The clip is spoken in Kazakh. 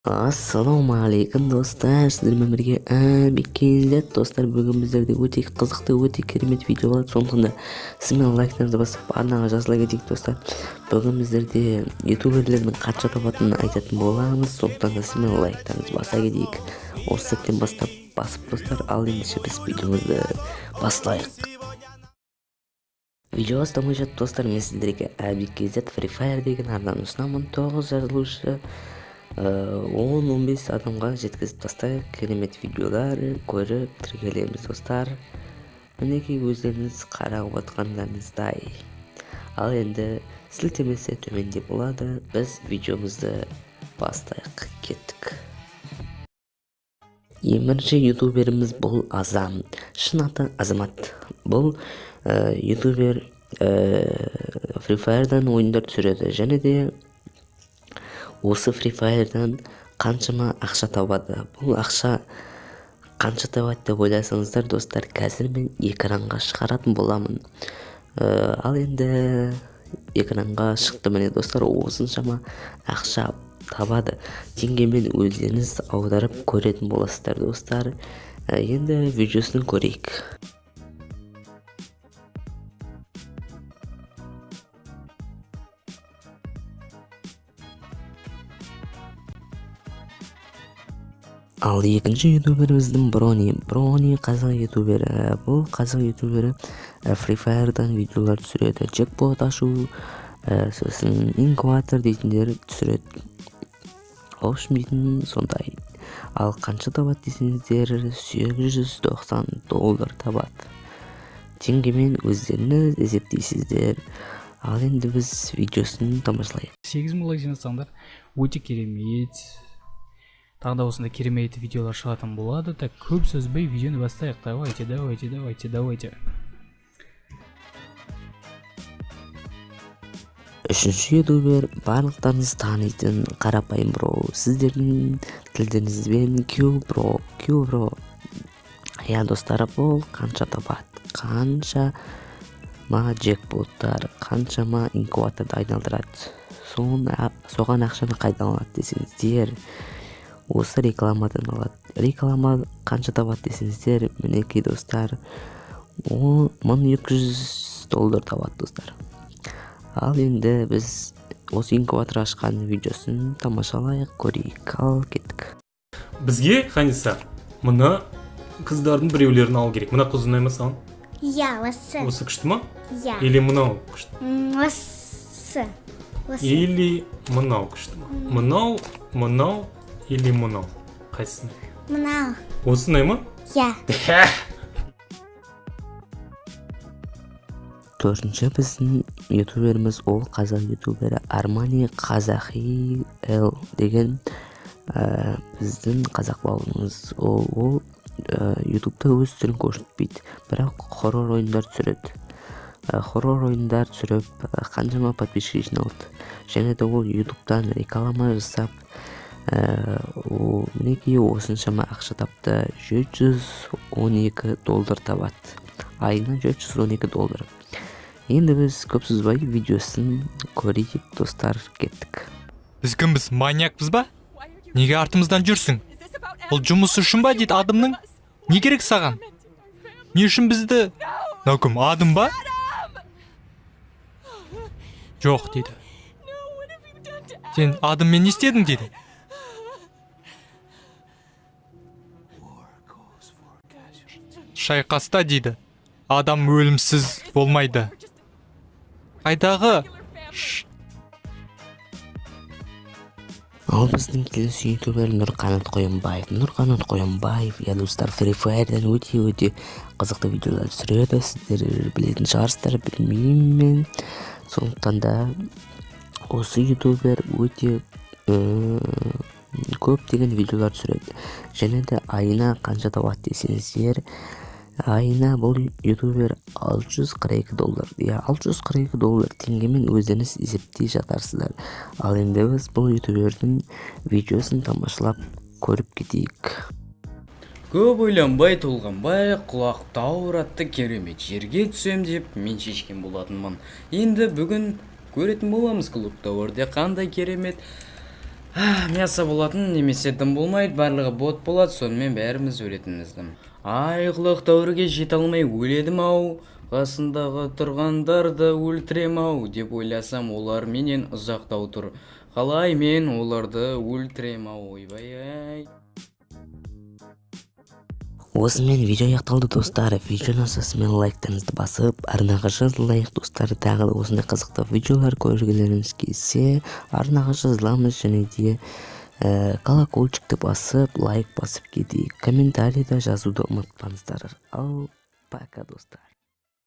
Ассалаумағалейкум достар, сіздермен бірге Келесі достар. Бүгін біздерде өте қызықты, өте керемет видео болады. Сондықтан да сізмен лайктарыңызды басып Арнаға жазыла кетейік достар. Бүгін біздерде ютуберлердің қанша табатынын айтатын боламыз. Сондықтан да сізмен лайктарыңызды баса кетейік. Осы сәттен бастап басып достар. Ал ендеше біз видеомызды бастайық. Видео бастамай жатып достар, мен сіздерге Келесі Free Fire деген арнаны ұсынамын. 9 жазылушы 10-15 адамға жеткізіп тастайық. Керемет видеолар көріп тіркелеміз достар. Мінекей өздеріңіз қарап отқандарыңыздай. Ал енді сілтемесі төменде болады. Біз видеомызды бастайық. Кеттік. Емірші ютуберіміз бұл Азам. Шын аты Азамат. Бұл ютубер Free Fire'дан ойындар түсіреді. Және де осы Free Fire'дан қаншама ақша табады. Бұл ақша қанша табады деп ойласаңыздар достар, қазір мен экранға шығаратын боламын. Ал енді экранға шықты, міне достар, осыншама ақша табады. Теңгемен өздеріңіз аударып көретін боласыздар достар. Енді видеосын көрейік. Ал екінші ютуберіміздің Брони қазақ ютубері. Бұл қазақ ютубері Free Fire'дан видеолар түсіреді. Джекпот ашу, сосын инкубатор дейтіндер түсіреді. Общем дейтін сондай. Ал қанша табады десеңіздер, $890 табады. Теңгемен өздеріңіз есептейсіздер. Ал енді біз видеосын тамашалайық. 8000 лайк жинасаңдар өте керемет. Тағы да осындай керемет видеолар шығатын болады. Так, көп сөзбей видеоны бастайық. Давайте. Үшінші ютубер барлықтарыңыз танитын қарапайым бро. Сіздердің тілдеріңізбен Q-бро. Я достар, бұл қанша табады? Қаншама джекпоттар, қаншама инкубаторды айналдырады? Соған ақшаны қайдан алады десеңіздер, осы рекламадан алады. Реклама қанша табады десеңіздер, мінекей достар, $1200 табады достар. Ал енді біз осы инкубатор ашқан видеосын тамашалайық, көрейік. Ал кеттік. Бізге, Қанша, мұны қыздардың біреулерін алу керек. Мұна қыз ұнай ма саған? Я, осы. Осы күшті ма? Я. Или мынау күшті? Осы. Или мынау күшті ма? Мынау или мынау? Қайсысын? Мынау. Осы ұнай ма? Я. Төртінші біздің ютуберіміз ол қазақ ютубері Армани Қазақи Л деген біздің қазақ бауырымыз. Ол ютубта өз түрін көрсетпейді, бірақ хоррор ойындар түсіреді. Хоррор ойындар түсіріп қаншама подписчик жиналды. Және де ол ютубтан реклама жасап, мінекей осыншама ақша тапты. $712 табады. Айына $712. Енді біз көп сөзбай видеосын көрейік достар, кеттік. Біз кімбіз, маньякпыз ба? Неге артымыздан жүрсің? Бұл жұмыс үшін ба дейді адымның? Не керек саған? Не үшін бізді? Кім, адым ба? Жоқ дейді. Сен адыммен не істедің дейді. Шайқаста дейді. Адам өлімсіз болмайды. Қайдағы? Ал біздің келесі ютубер Нұрқанат Қоянбаев. Я достар, Free Fire'дан өте қызықты видеолар түсіреді. Сіздер білетін шығарсыздар, білмеймін мен. Сондықтан да осы ютубер өте көптеген видеолар түсіреді. Және де айына қанша табады десеңіздер, айына бұл ютубер $642. $642 теңгемен өздеріңіз есептей жатарсыздар. Ал енді біз бұл ютубердің видеосын тамашалап көріп кетейік. Көп ойланбай толғанбай құлақты ауратты керемет жерге түсем деп мен шешкен болатынмын. Енді бүгін көретін боламыз клубта орде қандай керемет Мясо болатын немесе дым болмайды, барлығы бот болады, сонымен бәріміз өлетінімізді. Айқылық дәуірге жете алмай өледім-ау, қасындағы тұрғандарды өлтірем-ау деп ойласам, олар менен ұзақтау тұр. Қалай мен оларды өлтірем-ау, ойбай-ай. Осымен видео аяқталды достар. Видеоны асасымен лайктарыңызды басып, арнаға жазылайық достар. Тағы да осындай қызықты видеолар көргілеріңіз келсе, арнаға жазыламыз және де колокольчикті басып, лайк басып кетейік. Комментарийда жазуды ұмытпаңыздар. Ал, пока достар.